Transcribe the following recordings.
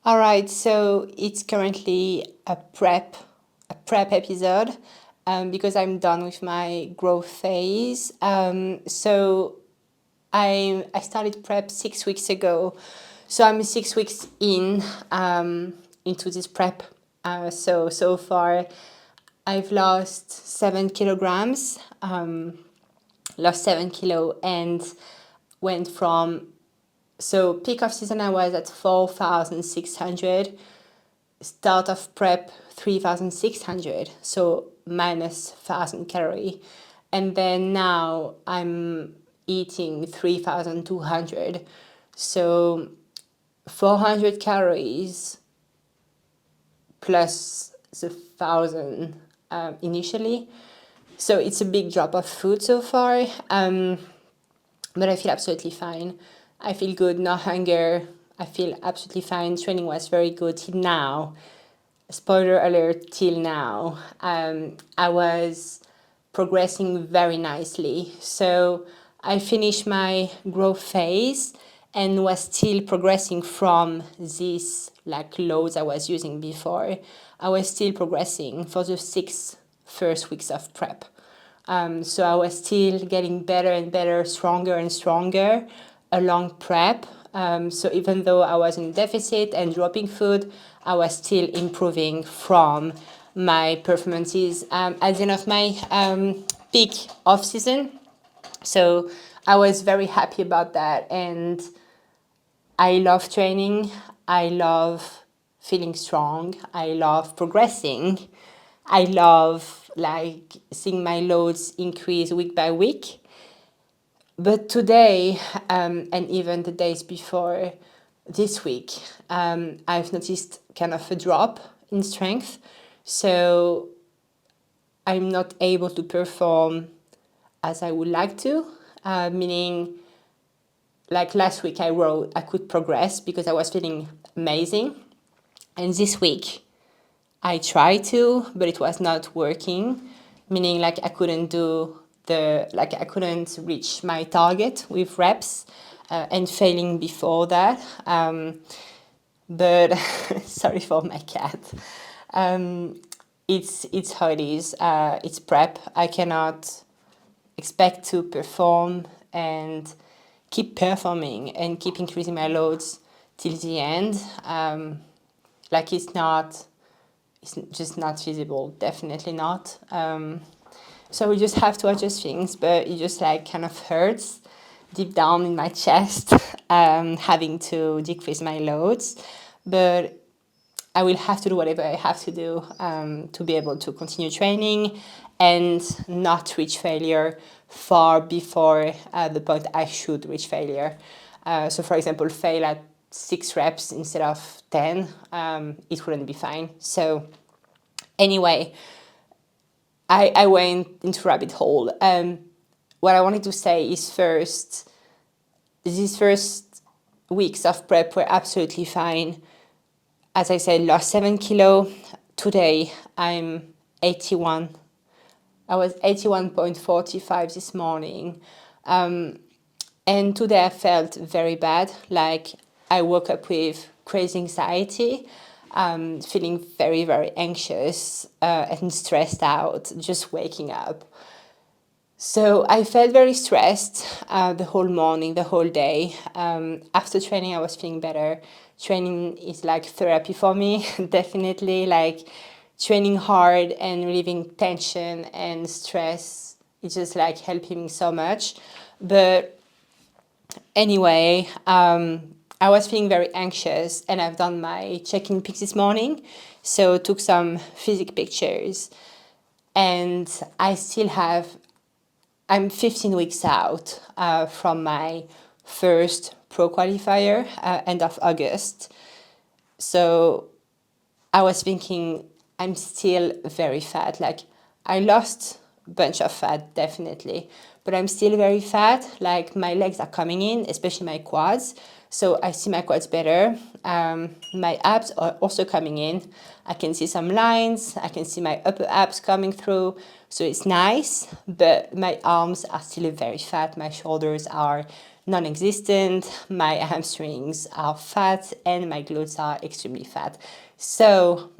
All right, so it's currently a prep episode because I'm done with my growth phase. So I started prep 6 weeks ago, so I'm 6 weeks into this prep. So far, I've lost 7 kilograms. Lost 7 kilo and went from peak of season I was at 4,600, start of prep 3,600, so minus 1,000 calorie, and then now I'm eating 3,200, so 400 calories plus the 1,000 initially. So it's a big drop of food so far, but I feel absolutely fine. I feel good, no hunger. I feel absolutely fine. Training was very good till now. Spoiler alert, till now. I was progressing very nicely. So I finished my growth phase and was still progressing from these like loads I was using before. I was still progressing for the 6 first weeks of prep. So I was still getting better and better, stronger and stronger along prep. So even though I was in deficit and dropping food, I was still improving from my performances at the end of my peak off season. So I was very happy about that, and I love training. I love feeling strong. I love progressing. I love like seeing my loads increase week by week. But today, and even the days before this week, I've noticed kind of a drop in strength. So I'm not able to perform as I would like to, meaning like last week I wrote I could progress because I was feeling amazing. And this week I tried to, but it was not working, meaning like I couldn't I couldn't reach my target with reps, and failing before that. But sorry for my cat. It's how it is. It's prep. I cannot expect to perform and keep performing and keep increasing my loads till the end. Like it's just not feasible, definitely not. So we just have to adjust things, but it just like kind of hurts deep down in my chest, having to decrease my loads. But I will have to do whatever I have to do to be able to continue training and not reach failure far before the point I should reach failure. So, for example, fail at 6 reps instead of 10, it wouldn't be fine. So, anyway, I went into rabbit hole. What I wanted to say is first, these first weeks of prep were absolutely fine. As I said, lost 7 kilo. Today I'm 81. I was 81.45 this morning. And today I felt very bad. Like I woke up with crazy anxiety, feeling very, very anxious and stressed out, just waking up. So I felt very stressed the whole morning, the whole day. After training, I was feeling better. Training is like therapy for me, definitely. Like training hard and relieving tension and stress. It's just like helping me so much. But anyway, I was feeling very anxious, and I've done my check-in pics this morning. So took some physique pictures, and I'm 15 weeks out from my first pro qualifier, end of August. So I was thinking I'm still very fat. Like I lost a bunch of fat, definitely, but I'm still very fat. Like my legs are coming in, especially my quads. So I see my quads better. My abs are also coming in. I can see some lines. I can see my upper abs coming through. So it's nice, but my arms are still very fat. My shoulders are non-existent, my hamstrings are fat, and my glutes are extremely fat. So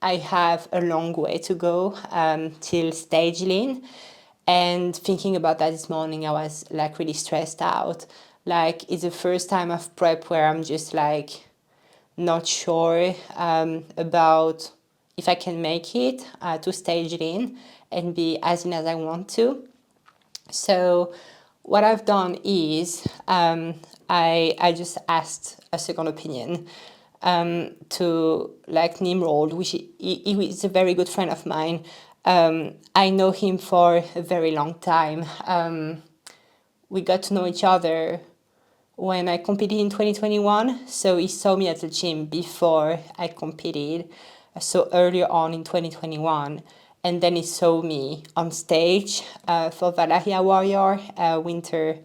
I have a long way to go till stage lean. And thinking about that this morning, I was like really stressed out. Like, it's the first time of prep where I'm just like not sure about if I can make it to stage lean and be as lean as I want to. So what I've done is I just asked a second opinion to like Nimrod, which he is a very good friend of mine. I know him for a very long time. We got to know each other when I competed in 2021. So he saw me at the gym before I competed, so earlier on in 2021. And then he saw me on stage for Valahia Warrior Winter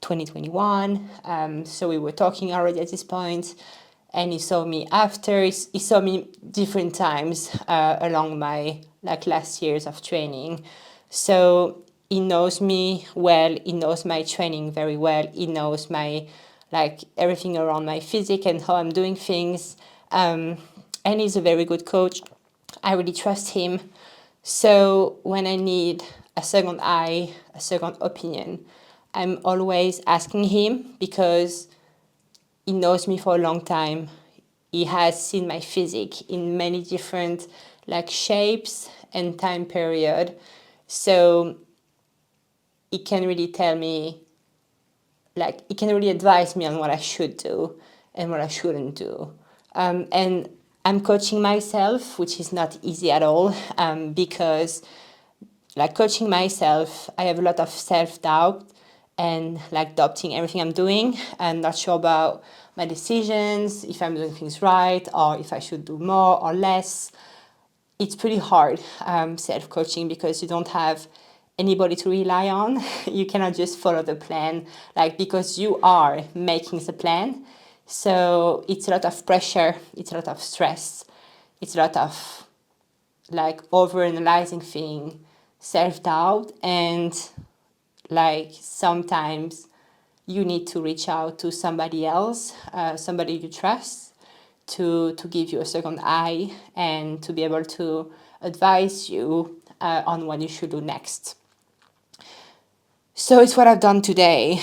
2021. So we were talking already at this point. And he saw me after. He saw me different times along my like last years of training. So he knows me well. He knows my training very well. He knows my like everything around my physique and how I'm doing things. And he's a very good coach. I really trust him. So when I need a second eye, a second opinion, I'm always asking him because he knows me for a long time. He has seen my physique in many different like shapes and time period. So he can really tell me, like he can really advise me on what I should do and what I shouldn't do. And I'm coaching myself, which is not easy at all, because like coaching myself, I have a lot of self-doubt and like doubting everything I'm doing and not sure about my decisions, if I'm doing things right or if I should do more or less. It's pretty hard, self-coaching, because you don't have anybody to rely on. You cannot just follow the plan, like because you are making the plan. So it's a lot of pressure, it's a lot of stress, it's a lot of like overanalyzing thing, self-doubt, and like sometimes you need to reach out to somebody else, somebody you trust, to give you a second eye and to be able to advise you on what you should do next. So it's what I've done today.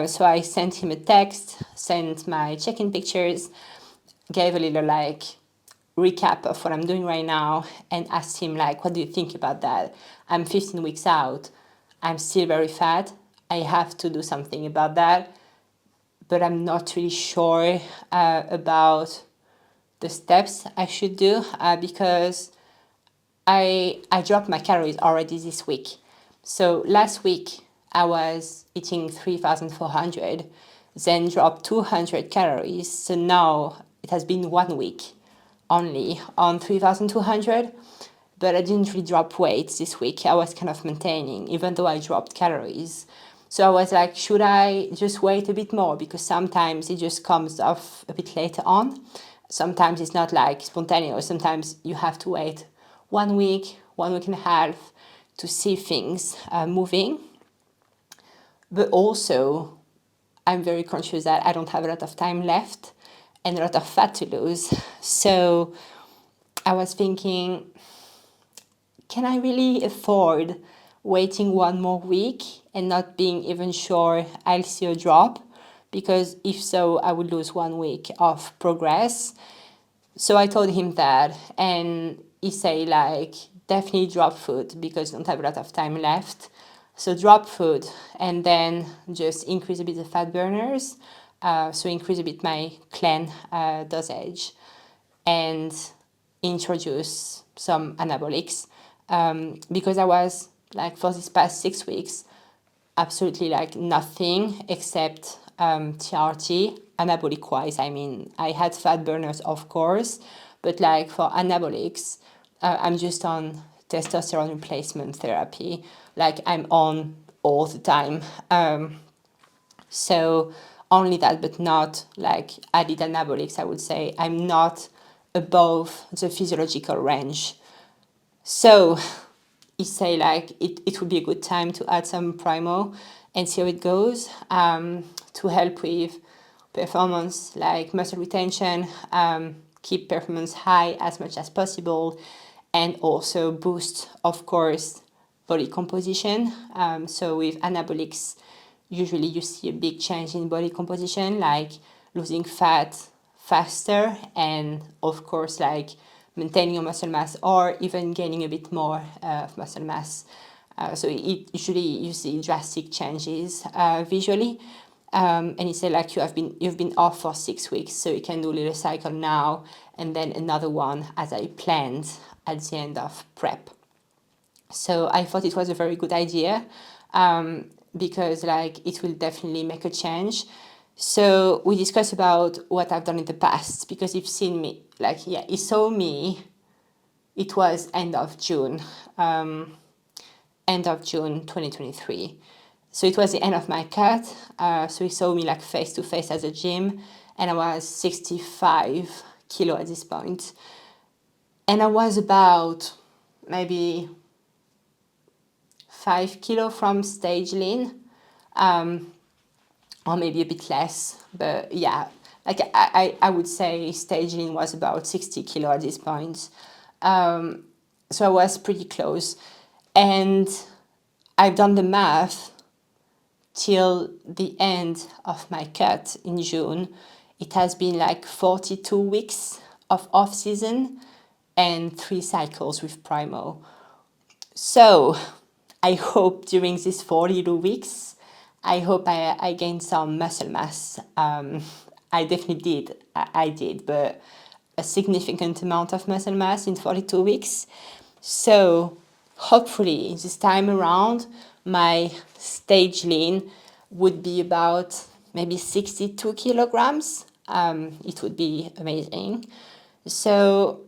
So I sent him a text, sent my check-in pictures, gave a little like recap of what I'm doing right now, and asked him like, what do you think about that? I'm 15 weeks out. I'm still very fat. I have to do something about that, but I'm not really sure about the steps I should do because I dropped my calories already this week. So last week I was eating 3,400, then dropped 200 calories. So now it has been 1 week only on 3,200, but I didn't really drop weight this week. I was kind of maintaining, even though I dropped calories. So I was like, should I just wait a bit more? Because sometimes it just comes off a bit later on. Sometimes it's not like spontaneous. Sometimes you have to wait 1 week, 1 week and a half to see things moving. But also, I'm very conscious that I don't have a lot of time left and a lot of fat to lose. So I was thinking, can I really afford waiting 1 more week and not being even sure I'll see a drop? Because if so, I would lose 1 week of progress. So I told him that, and he said like, definitely drop food because you don't have a lot of time left. So drop food and then just increase a bit the fat burners. So increase a bit my clean dosage and introduce some anabolics, because I was like for these past 6 weeks absolutely like nothing except TRT anabolic wise. I mean, I had fat burners of course, but like for anabolics I'm just on testosterone replacement therapy, like I'm on all the time. So only that, but not like added anabolics. I would say I'm not above the physiological range. So he say like it would be a good time to add some primo, and see how it goes, to help with performance like muscle retention, keep performance high as much as possible, and also boost, of course, body composition. So with anabolics, usually you see a big change in body composition, like losing fat faster, and of course like maintaining your muscle mass or even gaining a bit more of muscle mass. So usually you see drastic changes visually. And he said like you've been off for 6 weeks, so you can do a little cycle now and then another one as I planned at the end of prep. So I thought it was a very good idea, because like it will definitely make a change. So we discussed about what I've done in the past, because you've seen me, like, yeah, he saw me, it was end of June 2023. So it was the end of my cut. So he saw me like face to face at the gym, and I was 65 kilo at this point. And I was about maybe 5 kilo from stage lean, or maybe a bit less. But yeah, like I would say stage lean was about 60 kilo at this point. So I was pretty close. And I've done the math till the end of my cut in June. It has been like 42 weeks of off season and 3 cycles with Primo. So I hope during these 42 weeks, I hope I gained some muscle mass. I definitely did. I did, but a significant amount of muscle mass in 42 weeks. So hopefully this time around, my stage lean would be about maybe 62 kilograms. It would be amazing. So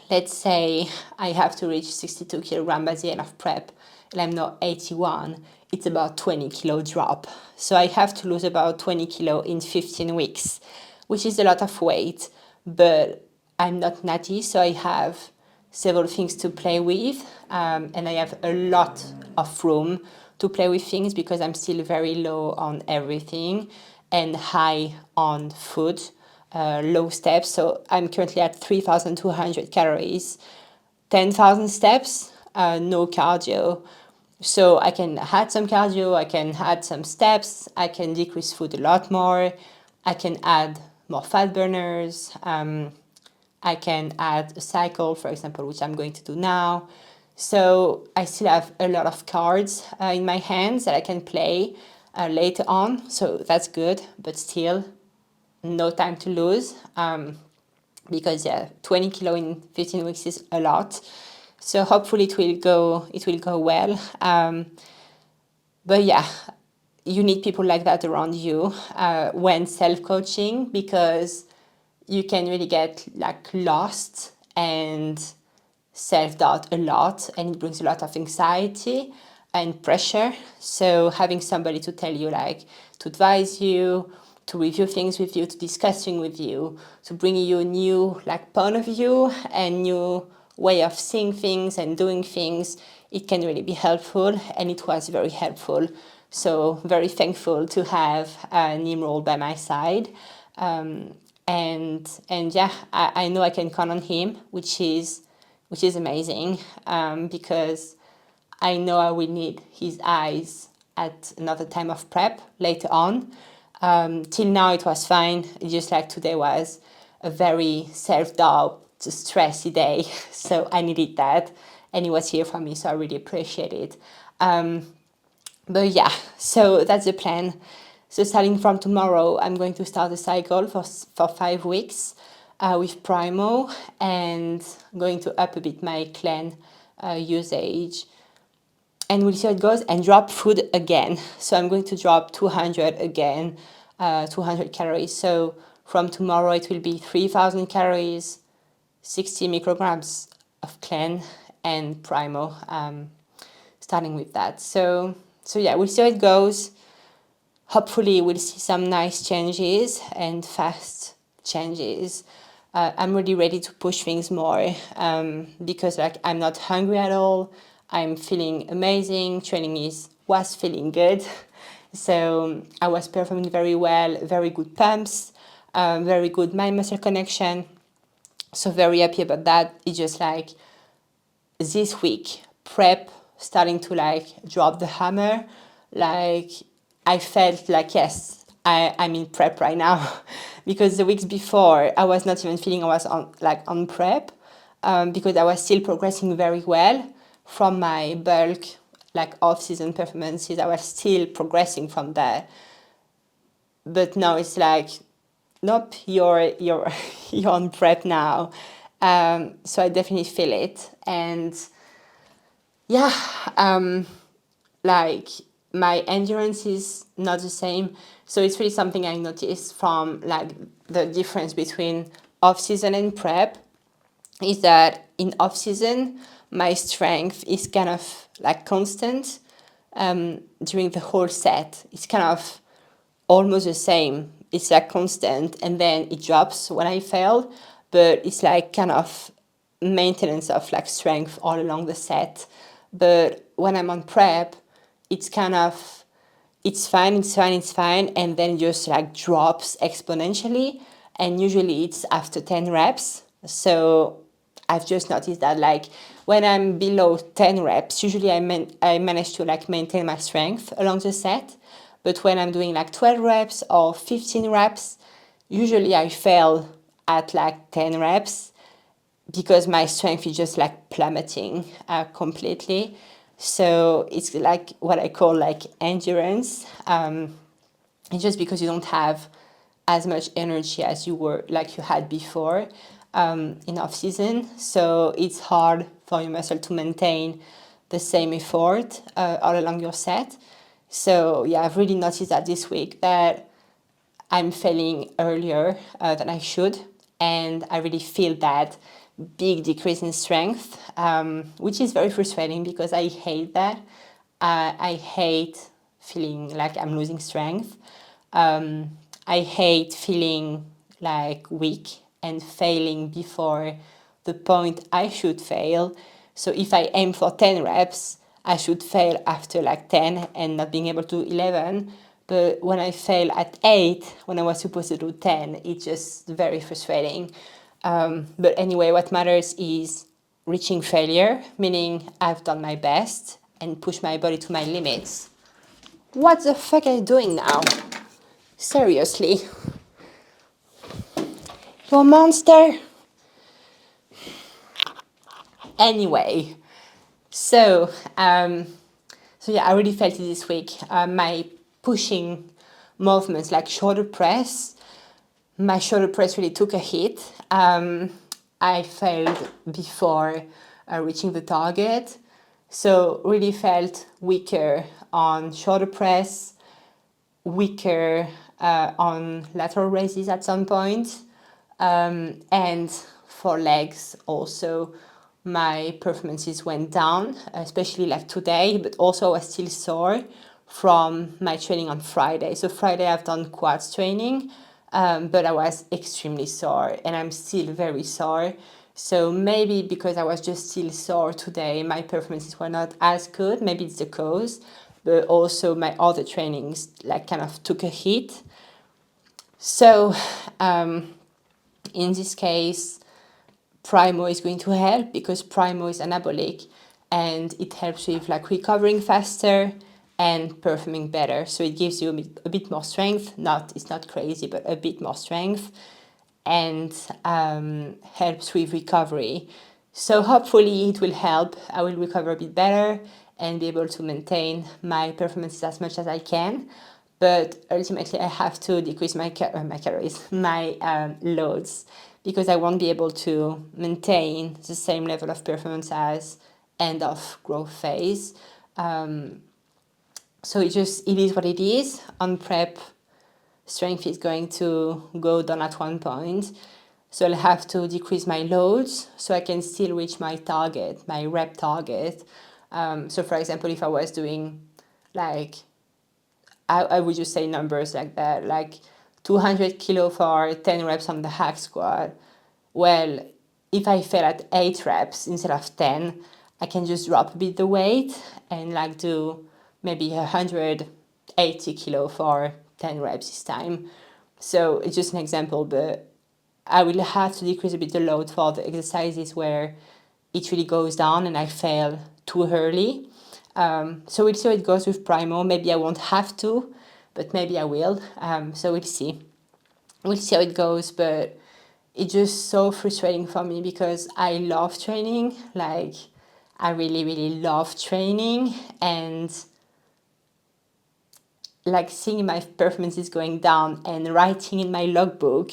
let's say I have to reach 62 kilograms by the end of prep, and I'm now 81, it's about 20 kilo drop. So I have to lose about 20 kilo in 15 weeks, which is a lot of weight, but I'm not natty, so I have several things to play with, and I have a lot of room to play with things because I'm still very low on everything and high on food, low steps. So I'm currently at 3,200 calories, 10,000 steps, no cardio. So I can add some cardio, I can add some steps, I can decrease food a lot more, I can add more fat burners, I can add a cycle, for example, which I'm going to do now. So I still have a lot of cards in my hands that I can play later on. So that's good, but still no time to lose, because yeah, 20 kilo in 15 weeks is a lot. So hopefully it will go well. But yeah, you need people like that around you when self-coaching, because you can really get like lost and self-doubt a lot, and it brings a lot of anxiety and pressure. So having somebody to tell you, like, to advise you, to review things with you, to discussing with you, to bring you a new like point of view and new way of seeing things and doing things, it can really be helpful, and it was very helpful. So very thankful to have Nimrod by my side. And yeah, I know I can count on him, which is amazing, because I know I will need his eyes at another time of prep later on. Till now it was fine. Just like today was a very self-doubt, stressy day, so I needed that, and he was here for me, so I really appreciate it. But yeah, so that's the plan. So starting from tomorrow, I'm going to start a cycle for 5 weeks with Primo, and I'm going to up a bit my clean usage. And we'll see how it goes, and drop food again. So I'm going to drop 200 again, 200 calories. So from tomorrow, it will be 3,000 calories, 60 micrograms of clean and Primo, starting with that. So yeah, we'll see how it goes. Hopefully we'll see some nice changes and fast changes. I'm really ready to push things more, because like I'm not hungry at all. I'm feeling amazing. Training is was feeling good. So I was performing very well, very good pumps, very good mind-muscle connection. So very happy about that. It's just like this week, prep starting to like drop the hammer. Like I felt like, yes, I'm in prep right now. Because the weeks before, I was not even feeling I was on prep, because I was still progressing very well from my bulk, like off-season performances. I was still progressing from there. But now it's like, nope, you're you're on prep now. So I definitely feel it. And yeah, like my endurance is not the same. So it's really something I noticed from like the difference between off-season and prep is that in off-season, my strength is kind of like constant during the whole set. It's kind of almost the same. It's like constant, and then it drops when I fail, but it's like kind of maintenance of like strength all along the set. But when I'm on prep, it's kind of, it's fine, it's fine, it's fine, and then just like drops exponentially. And usually it's after 10 reps. So I've just noticed that like when I'm below 10 reps, usually I manage to like maintain my strength along the set. But when I'm doing like 12 reps or 15 reps, usually I fail at like 10 reps because my strength is just like plummeting completely. So it's like what I call like endurance. It's just because you don't have as much energy as you were like you had before in off season. So it's hard for your muscle to maintain the same effort all along your set. So yeah, I've really noticed that this week that I'm failing earlier than I should, and I really feel that big decrease in strength, which is very frustrating because I hate that. I hate feeling like I'm losing strength. I hate feeling like weak and failing before the point I should fail. So if I aim for 10 reps, I should fail after like 10 and not being able to do 11. But when I fail at 8, when I was supposed to do 10, it's just very frustrating. But anyway, what matters is reaching failure, meaning I've done my best and pushed my body to my limits. What the fuck are you doing now? Seriously. You a monster? Anyway, so yeah, I really felt it this week. My pushing movements, like shoulder press, my shoulder press really took a hit. I failed before reaching the target, so really felt weaker on shoulder press, weaker on lateral raises at some point, and for legs also my performances went down, especially like today, but also I was still sore from my training on Friday. So Friday I've done quads training, but I was extremely sore and I'm still very sore. So maybe because I was just still sore today, my performances were not as good. Maybe it's the cause, but also my other trainings like kind of took a hit. So in this case, Primo is going to help because Primo is anabolic and it helps with like recovering faster and performing better. So it gives you a bit more strength. It's not crazy, but a bit more strength, and helps with recovery. So hopefully it will help. I will recover a bit better and be able to maintain my performances as much as I can. But ultimately, I have to decrease my calories, my loads, because I won't be able to maintain the same level of performance as end of growth phase. So it is what it is. On prep, strength is going to go down at one point. So I'll have to decrease my loads so I can still reach my target, my rep target. So for example, if I was doing like, I would just say numbers like that, like 200 kilo for 10 reps on the hack squat. Well, if I fail at 8 reps instead of 10, I can just drop a bit the weight and like do maybe 180 kilo for 10 reps this time. So it's just an example, but I will have to decrease a bit the load for the exercises where it really goes down and I fail too early. So we'll see how it goes with Primo. Maybe I won't have to, but maybe I will. So we'll see. We'll see how it goes, but it's just so frustrating for me because I love training. Like, I really, really love training, and like seeing my performances going down and writing in my logbook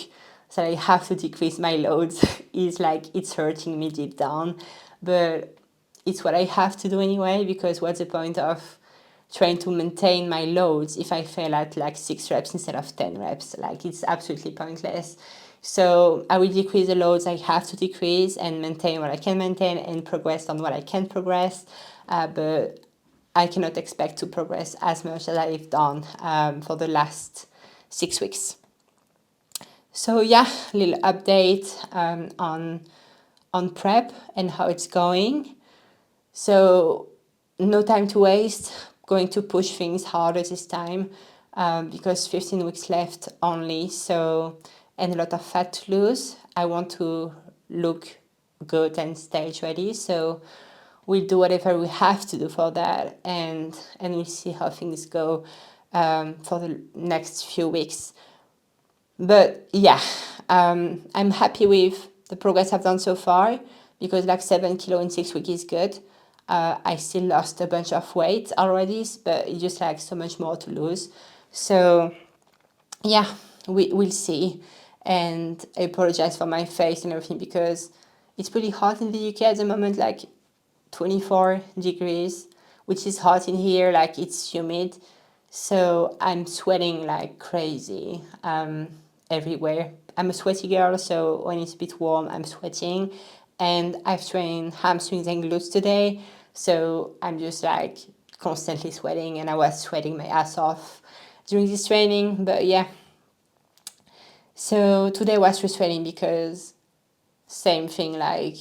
that I have to decrease my loads is like, it's hurting me deep down. But it's what I have to do anyway, because what's the point of trying to maintain my loads if I fail at like 6 reps instead of 10 reps? Like, it's absolutely pointless. So I will decrease the loads I have to decrease and maintain what I can maintain and progress on what I can progress. But I cannot expect to progress as much as I've done for the last 6 weeks. So yeah, little update on prep and how it's going. So no time to waste, going to push things harder this time because 15 weeks left only, so, and a lot of fat to lose. I want to look good and stage ready, so we'll do whatever we have to do for that, and we'll see how things go for the next few weeks. But yeah, I'm happy with the progress I've done so far, because like 7 kilo in 6 weeks is good. I still lost a bunch of weight already, but it's just like so much more to lose. So yeah, we'll see. And I apologize for my face and everything because it's pretty hot in the UK at the moment, like 24 degrees, which is hot in here, like it's humid. So I'm sweating like crazy everywhere. I'm a sweaty girl, so when it's a bit warm, I'm sweating. And I've trained hamstrings and glutes today, so I'm just like constantly sweating, and I was sweating my ass off during this training. But yeah, so today was frustrating because same thing, like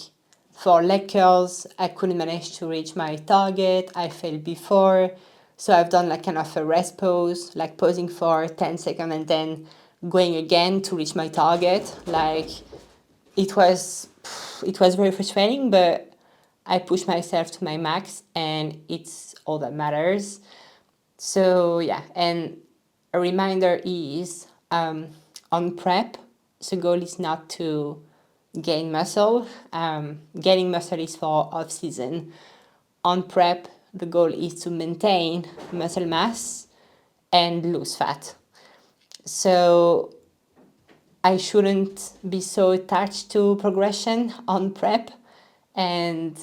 for leg curls, I couldn't manage to reach my target. I failed before. So I've done like kind of a rest pose, like posing for 10 seconds and then going again to reach my target. Like it was very frustrating, but I pushed myself to my max and it's all that matters. So yeah, and a reminder is on prep, the goal is not to gain muscle. Gaining muscle is for off season. On prep, the goal is to maintain muscle mass and lose fat. So I shouldn't be so attached to progression on prep and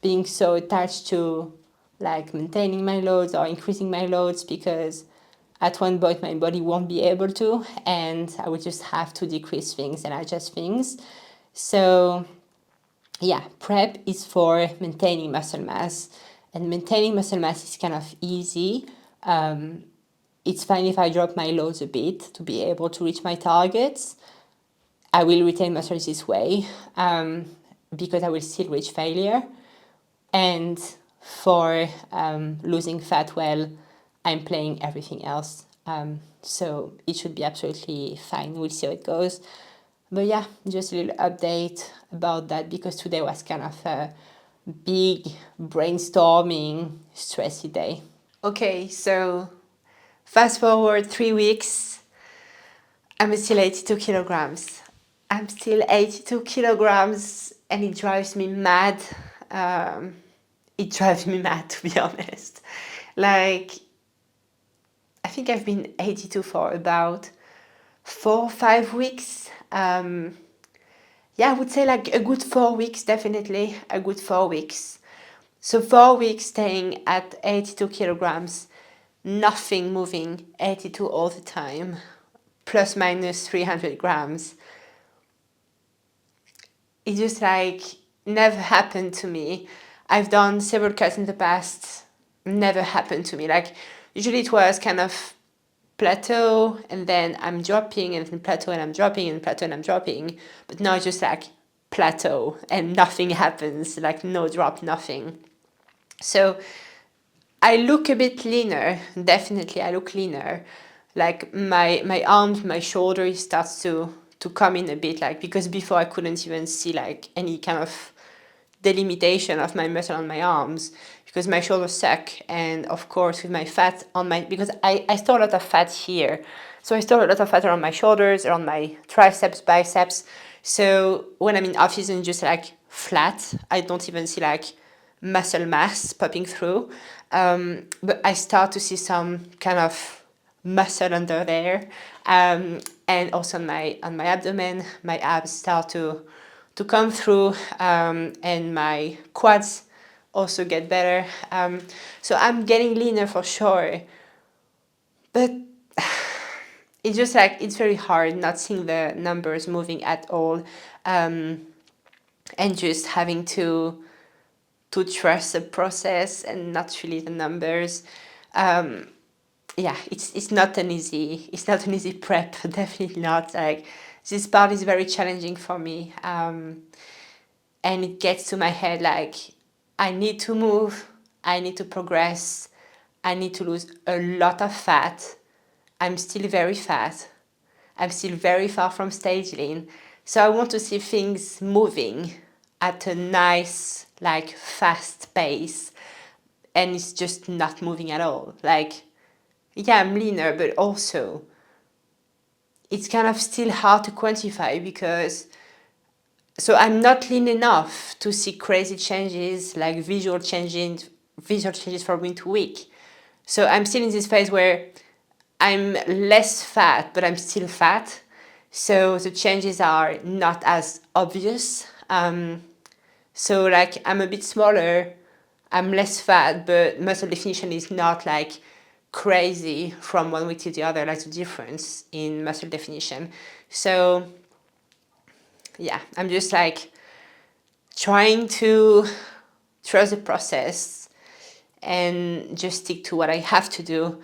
being so attached to like maintaining my loads or increasing my loads, because at one point my body won't be able to, and I would just have to decrease things and adjust things. So yeah, prep is for maintaining muscle mass, and maintaining muscle mass is kind of easy. It's fine if I drop my loads a bit to be able to reach my targets. I will retain muscle this way because I will still reach failure. And for losing fat, well, I'm playing everything else. So it should be absolutely fine. We'll see how it goes. But yeah, just a little update about that, because today was kind of a big brainstorming, stressy day. Okay, so fast forward 3 weeks, I'm still 82 kilograms. I'm still 82 kilograms and it drives me mad. It drives me mad, to be honest. Like, I think I've been 82 for about 4 or 5 weeks. Yeah, I would say like a good 4 weeks, definitely a good 4 weeks. So 4 weeks staying at 82 kilograms, nothing moving, 82 all the time, plus minus 300 grams. It just like never happened to me. I've done several cuts in the past, never happened to me. Like usually it was kind of plateau and then I'm dropping and then plateau and I'm dropping and plateau and I'm dropping. But now it's just like plateau and nothing happens, like no drop, nothing. So I look a bit leaner, definitely I look leaner. Like my arms, my shoulders starts to come in a bit, like, because before I couldn't even see like any kind of delimitation of my muscle on my arms because my shoulders suck, and of course with my fat on my, because I store a lot of fat here, so I store a lot of fat around my shoulders, around my triceps, biceps. So when I'm in office and just like flat, I don't even see like muscle mass popping through, but I start to see some kind of muscle under there, and also on my abdomen, my abs start to come through, and my quads also get better. So I'm getting leaner for sure, but it's just like it's very hard not seeing the numbers moving at all, and just having to trust the process and not really the numbers. Yeah, it's not an easy prep. Definitely not. Like, this part is very challenging for me, and it gets to my head like I need to move, I need to progress, I need to lose a lot of fat. I'm still very fat. I'm still very far from stage lean. So I want to see things moving at a nice, like, fast pace. And it's just not moving at all. Like, yeah, I'm leaner, but also it's kind of still hard to quantify because, so I'm not lean enough to see crazy changes, like visual changes from week to week. So I'm still in this phase where I'm less fat, but I'm still fat. So the changes are not as obvious. So like I'm a bit smaller, I'm less fat, but muscle definition is not like crazy from one week to the other, like the difference in muscle definition. So yeah, I'm just like trying to trust the process and just stick to what I have to do.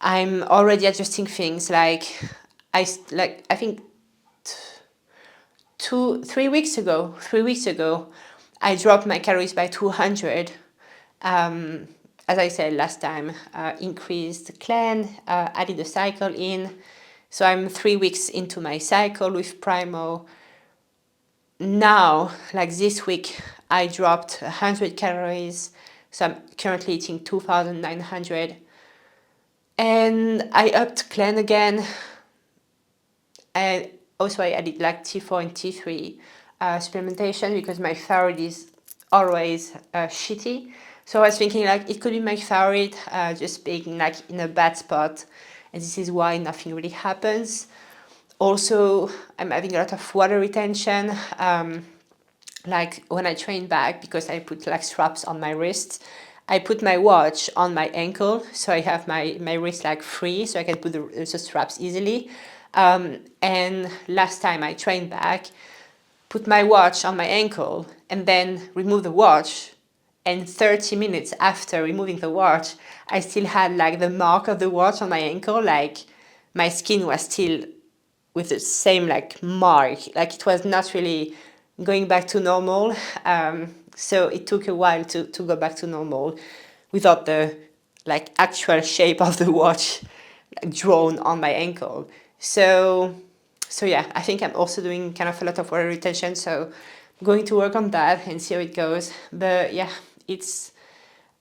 I'm already adjusting things like I think 3 weeks ago, I dropped my calories by 200. As I said last time, increased clean, added a cycle in. So I'm 3 weeks into my cycle with Primo. Now, like this week, I dropped 100 calories. So I'm currently eating 2,900. And I upped clean again. And also I added like T4 and T3 supplementation because my thyroid is always shitty. So I was thinking like it could be my thyroid just being like in a bad spot, and this is why nothing really happens. Also, I'm having a lot of water retention. Like when I train back, because I put like straps on my wrists, I put my watch on my ankle, so I have my wrist like free, so I can put the straps easily. And last time I trained back, put my watch on my ankle and then remove the watch. And 30 minutes after removing the watch, I still had like the mark of the watch on my ankle, like my skin was still with the same like mark, like it was not really going back to normal. So it took a while to go back to normal without the like actual shape of the watch like, drawn on my ankle. So yeah, I think I'm also doing kind of a lot of water retention. So I'm going to work on that and see how it goes. But yeah,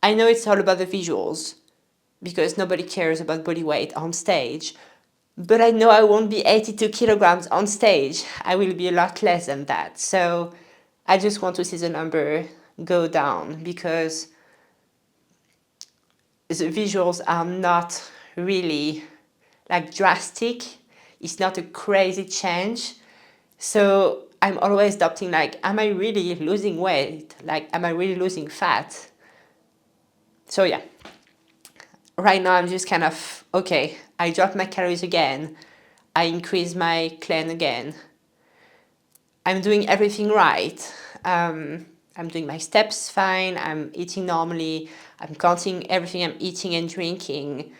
I know it's all about the visuals because nobody cares about body weight on stage. But I know I won't be 82 kilograms on stage. I will be a lot less than that. So I just want to see the number go down because the visuals are not really like drastic. It's not a crazy change. So I'm always adopting like, am I really losing weight? Like, am I really losing fat? So yeah, right now I'm just kind of, okay, I dropped my calories again. I increased my clean again. I'm doing everything right. I'm doing my steps fine. I'm eating normally. I'm counting everything I'm eating and drinking.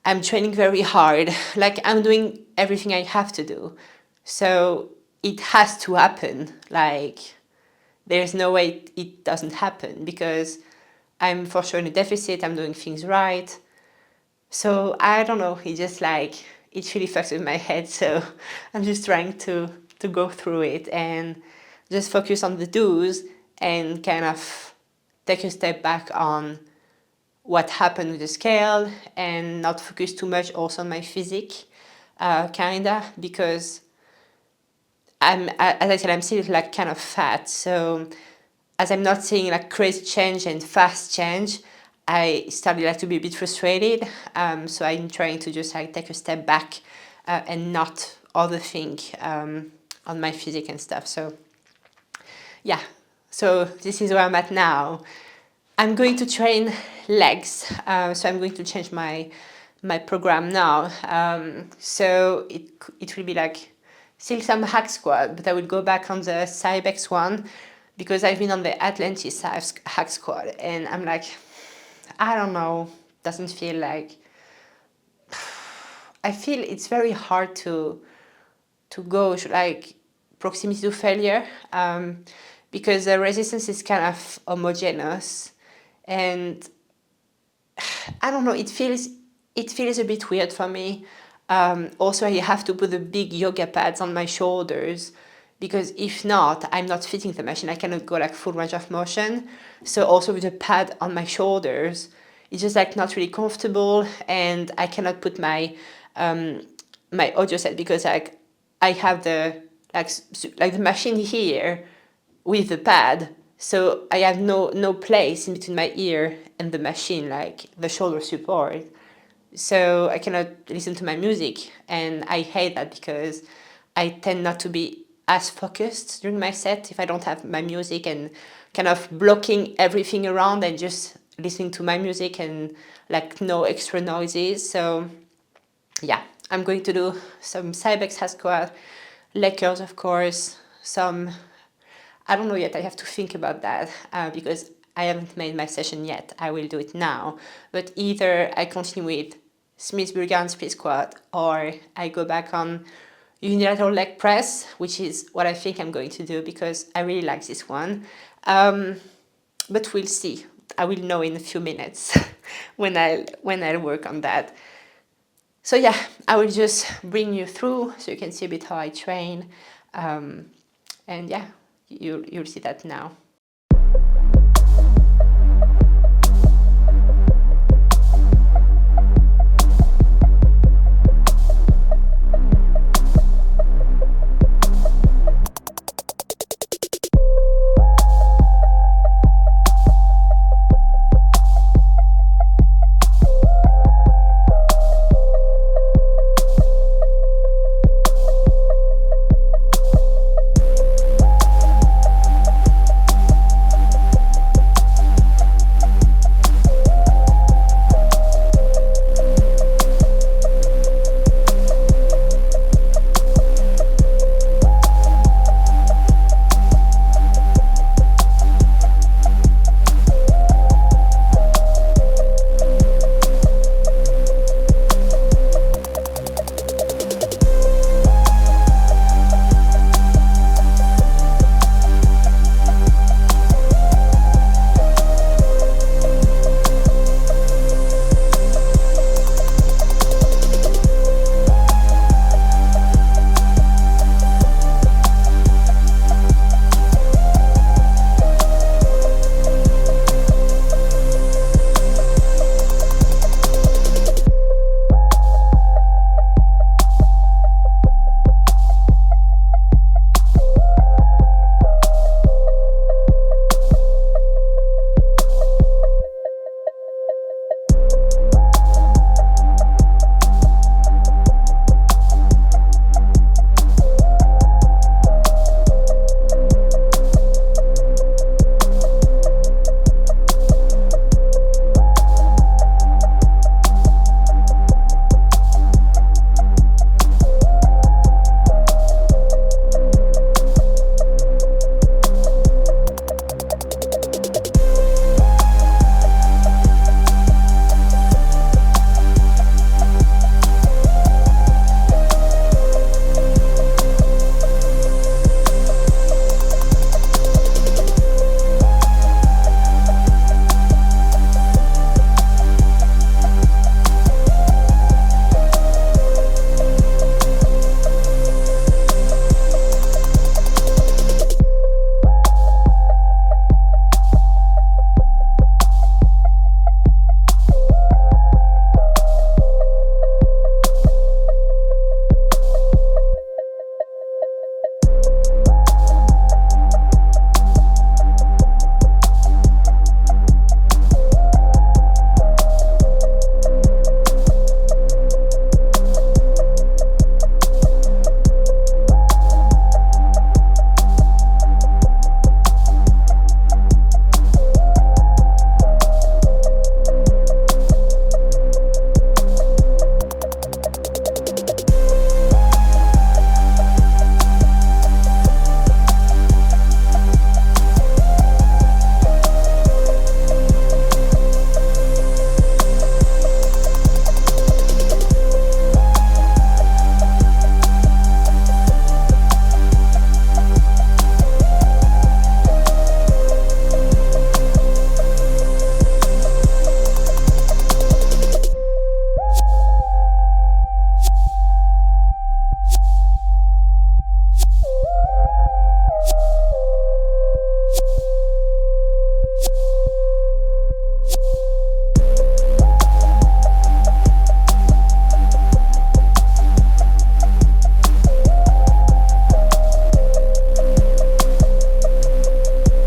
I'm training very hard. Like I'm doing everything I have to do. So it has to happen. Like there's no way it doesn't happen because I'm for sure in a deficit, I'm doing things right. So I don't know, it just like, it really fucks with my head. So I'm just trying to go through it and just focus on the do's and kind of take a step back on what happened with the scale and not focus too much also on my physique, kinda, because as I said, I'm still like kind of fat. So as I'm not seeing like crazy change and fast change, I started like to be a bit frustrated. So I'm trying to just like take a step back and not overthink on my physique and stuff. So yeah, so this is where I'm at now. I'm going to train legs, so I'm going to change my program now. So it will be like still some hack squat, but I will go back on the Cybex one because I've been on the Atlantis hack squat, and I'm like, I don't know, doesn't feel like. I feel it's very hard to go like proximity to failure, because the resistance is kind of homogeneous, and I don't know, it feels a bit weird for me. Also, I have to put the big yoga pads on my shoulders because if not, I'm not fitting the machine. I cannot go like full range of motion. So also with a pad on my shoulders, it's just like not really comfortable, and I cannot put my audio set because like I have the like the machine here with the pad, so I have no place in between my ear and the machine, like the shoulder support. So I cannot listen to my music, and I hate that because I tend not to be as focused during my set if I don't have my music, and kind of blocking everything around and just listening to my music and like no extra noises. So yeah, I'm going to do some Cybex hack squat, leg curls of course, some, I don't know yet, I have to think about that because I haven't made my session yet. I will do it now. But either I continue with Smith-Burger and split squat, or I go back on unilateral leg press, which is what I think I'm going to do because I really like this one. But we'll see. I will know in a few minutes when I work on that. So yeah, I will just bring you through so you can see a bit how I train. And yeah, you'll see that now.